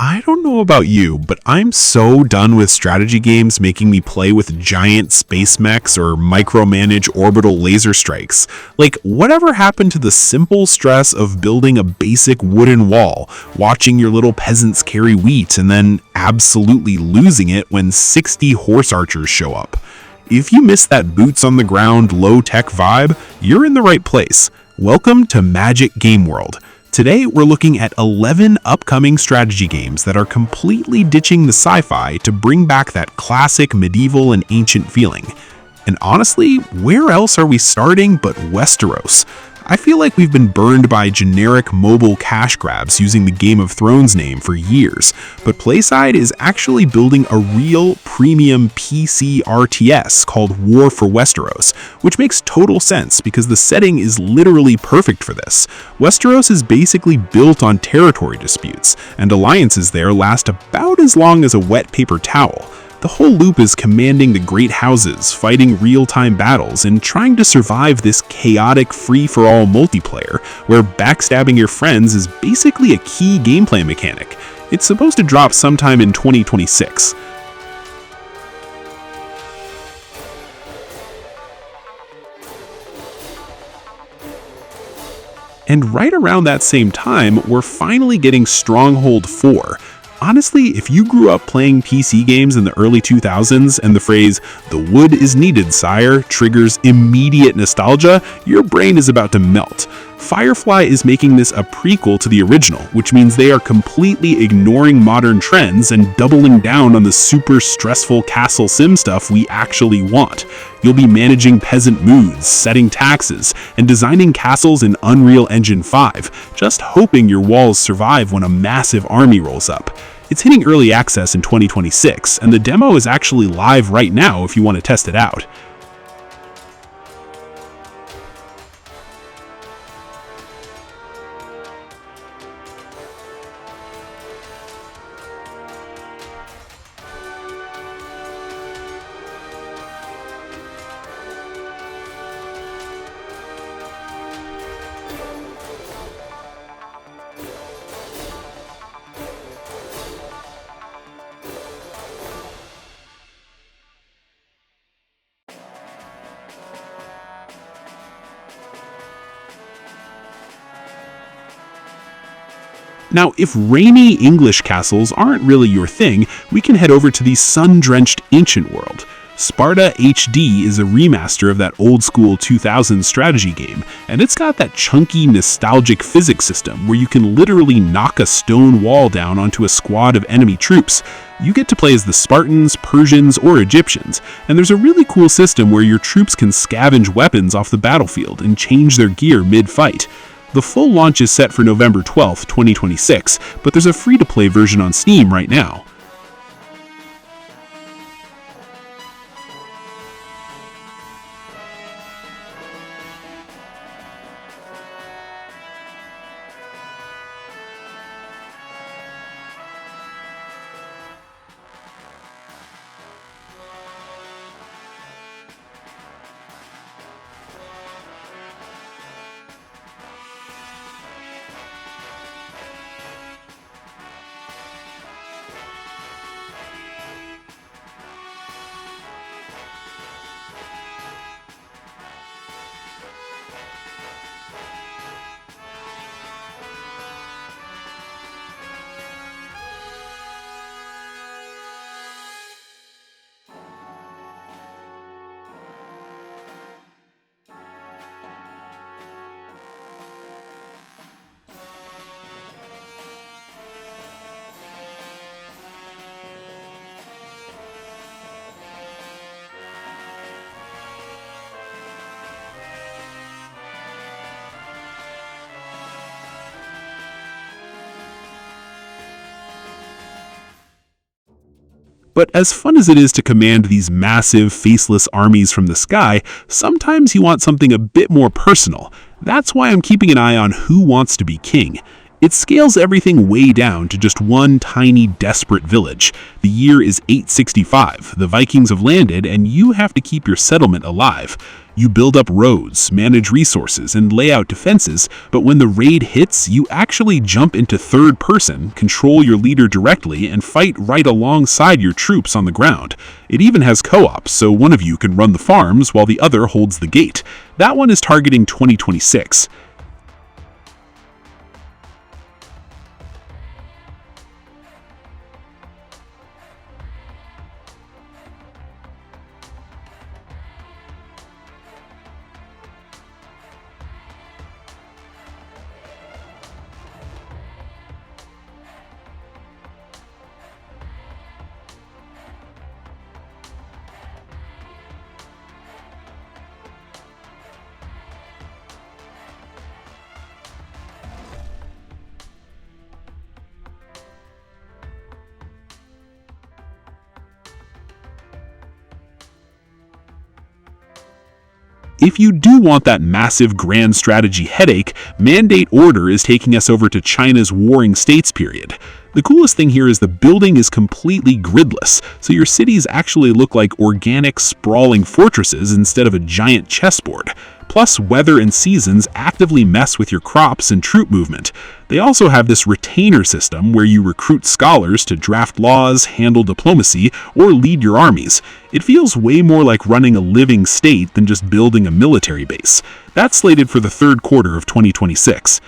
I don't know about you, but I'm so done with strategy games making me play with giant space mechs or micromanage orbital laser strikes. Like, whatever happened to the simple stress of building a basic wooden wall, watching your little peasants carry wheat, and then absolutely losing it when 60 horse archers show up? If you miss that boots on the ground, low-tech vibe, you're in the right place. Welcome to Magic Game World. Today, we're looking at 11 upcoming strategy games that are completely ditching the sci-fi to bring back that classic medieval and ancient feeling. And honestly, where else are we starting but Westeros? I feel like we've been burned by generic mobile cash grabs using the Game of Thrones name for years, but Playside is actually building a real premium PC RTS called War for Westeros, which makes total sense because the setting is literally perfect for this. Westeros is basically built on territory disputes, and alliances there last about as long as a wet paper towel. The whole loop is commanding the great houses, fighting real-time battles, and trying to survive this chaotic free-for-all multiplayer, where backstabbing your friends is basically a key gameplay mechanic. It's supposed to drop sometime in 2026. And right around that same time, we're finally getting Stronghold 4. Honestly, if you grew up playing PC games in the early 2000s and the phrase, "the wood is needed, sire," triggers immediate nostalgia, your brain is about to melt. Firefly is making this a prequel to the original, which means they are completely ignoring modern trends and doubling down on the super stressful castle sim stuff we actually want. You'll be managing peasant moods, setting taxes, and designing castles in Unreal Engine 5, just hoping your walls survive when a massive army rolls up. It's hitting early access in 2026, and the demo is actually live right now if you want to test it out. Now, if rainy English castles aren't really your thing, we can head over to the sun-drenched ancient world. Sparta HD is a remaster of that old-school 2000s strategy game, and it's got that chunky, nostalgic physics system where you can literally knock a stone wall down onto a squad of enemy troops. You get to play as the Spartans, Persians, or Egyptians, and there's a really cool system where your troops can scavenge weapons off the battlefield and change their gear mid-fight. The full launch is set for November 12th, 2026, but there's a free-to-play version on Steam right now. But as fun as it is to command these massive, faceless armies from the sky, sometimes you want something a bit more personal. That's why I'm keeping an eye on Who Wants to Be King. It scales everything way down to just one tiny, desperate village. The year is 865, the Vikings have landed, and you have to keep your settlement alive. You build up roads, manage resources, and lay out defenses, but when the raid hits, you actually jump into third person, control your leader directly, and fight right alongside your troops on the ground. It even has co-ops, so one of you can run the farms while the other holds the gate. That one is targeting 2026. If you do want that massive grand strategy headache, Mandate Order is taking us over to China's Warring States period. The coolest thing here is the building is completely gridless, so your cities actually look like organic, sprawling fortresses instead of a giant chessboard. Plus, weather and seasons actively mess with your crops and troop movement. They also have this retainer system where you recruit scholars to draft laws, handle diplomacy, or lead your armies. It feels way more like running a living state than just building a military base. That's slated for the third quarter of 2026.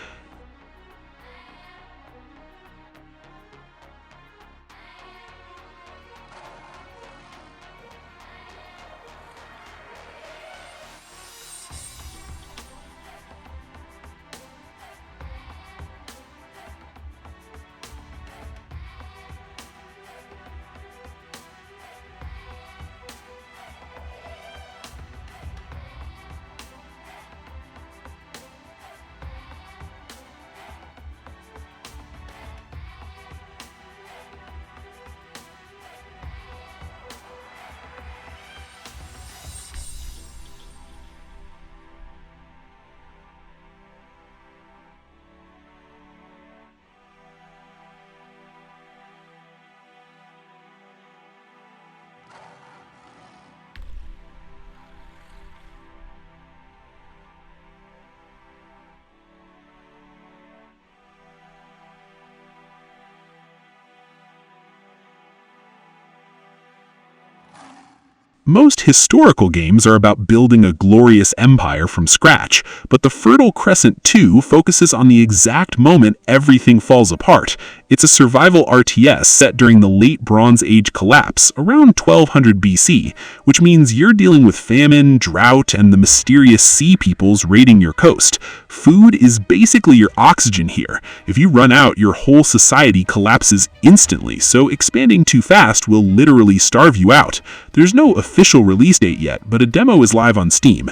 Most historical games are about building a glorious empire from scratch, but the Fertile Crescent 2 focuses on the exact moment everything falls apart. It's a survival RTS set during the late Bronze Age collapse, around 1200 BC, which means you're dealing with famine, drought, and the mysterious sea peoples raiding your coast. Food is basically your oxygen here. If you run out, your whole society collapses instantly, so expanding too fast will literally starve you out. There's no official release date yet, but a demo is live on Steam.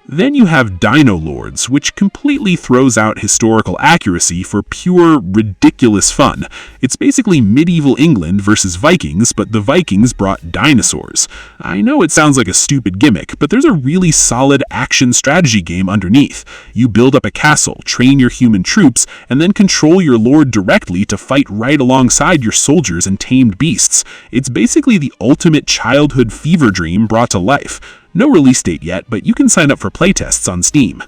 Then you have Dinolords, which completely throws out historical accuracy for pure, ridiculous fun. It's basically medieval England versus Vikings, but the Vikings brought dinosaurs. I know it sounds like a stupid gimmick, but there's a really solid action strategy game underneath. You build up a castle, train your human troops, and then control your lord directly to fight right alongside your soldiers and tamed beasts. It's basically the ultimate childhood fever dream brought to life. No release date yet, but you can sign up for playtests on Steam.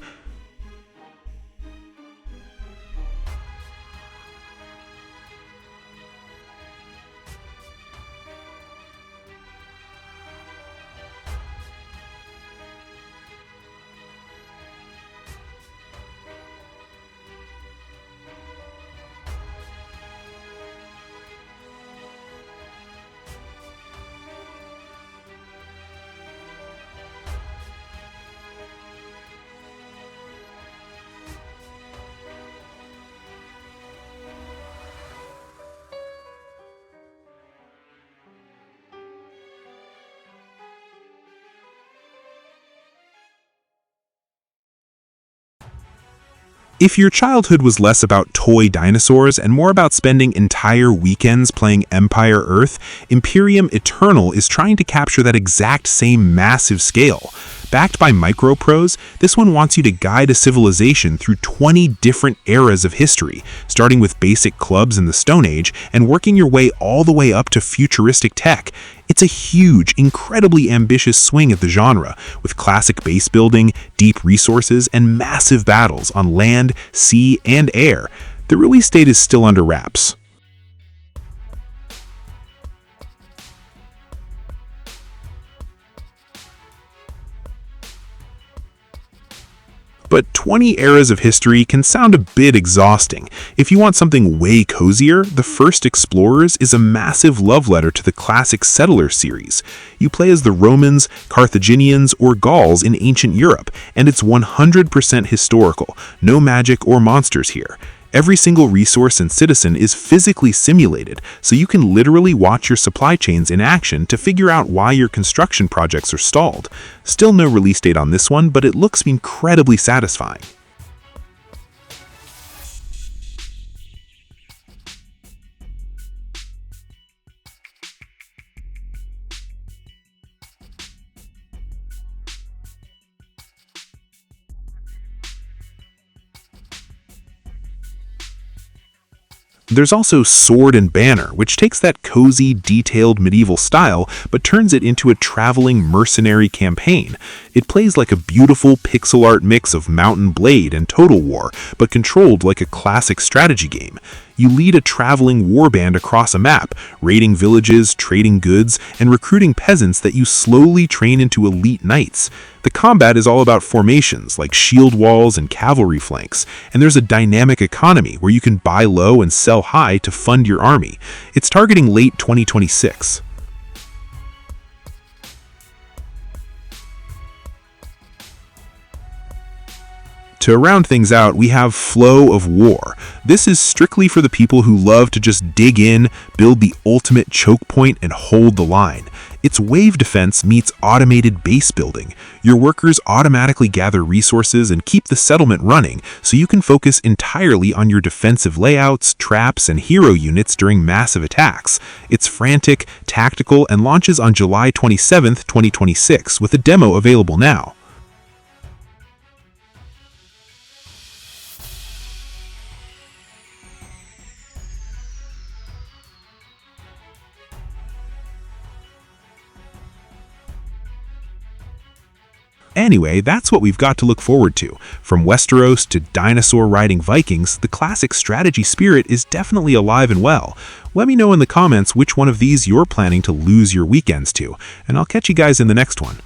If your childhood was less about toy dinosaurs and more about spending entire weekends playing Empire Earth, Imperium Eternal is trying to capture that exact same massive scale. Backed by microprose, this one wants you to guide a civilization through 20 different eras of history, starting with basic clubs in the Stone Age and working your way all the way up to futuristic tech. It's a huge, incredibly ambitious swing at the genre, with classic base building, deep resources, and massive battles on land, sea, and air. The release date is still under wraps. But 20 eras of history can sound a bit exhausting. If you want something way cozier, The First Explorers is a massive love letter to the classic Settler series. You play as the Romans, Carthaginians, or Gauls in ancient Europe, and it's 100% historical, no magic or monsters here. Every single resource and citizen is physically simulated, so you can literally watch your supply chains in action to figure out why your construction projects are stalled. Still no release date on this one, but it looks incredibly satisfying. There's also Sword and Banner, which takes that cozy, detailed medieval style, but turns it into a traveling mercenary campaign. It plays like a beautiful pixel art mix of Mount and Blade and Total War, but controlled like a classic strategy game. You lead a traveling warband across a map, raiding villages, trading goods, and recruiting peasants that you slowly train into elite knights. The combat is all about formations, like shield walls and cavalry flanks, and there's a dynamic economy where you can buy low and sell high to fund your army. It's targeting late 2026. To round things out, we have Flow of War. This is strictly for the people who love to just dig in, build the ultimate choke point, and hold the line. It's wave defense meets automated base building. Your workers automatically gather resources and keep the settlement running, so you can focus entirely on your defensive layouts, traps, and hero units during massive attacks. It's frantic, tactical, and launches on July 27th, 2026, with a demo available now. Anyway, that's what we've got to look forward to. From Westeros to dinosaur-riding Vikings, the classic strategy spirit is definitely alive and well. Let me know in the comments which one of these you're planning to lose your weekends to, and I'll catch you guys in the next one.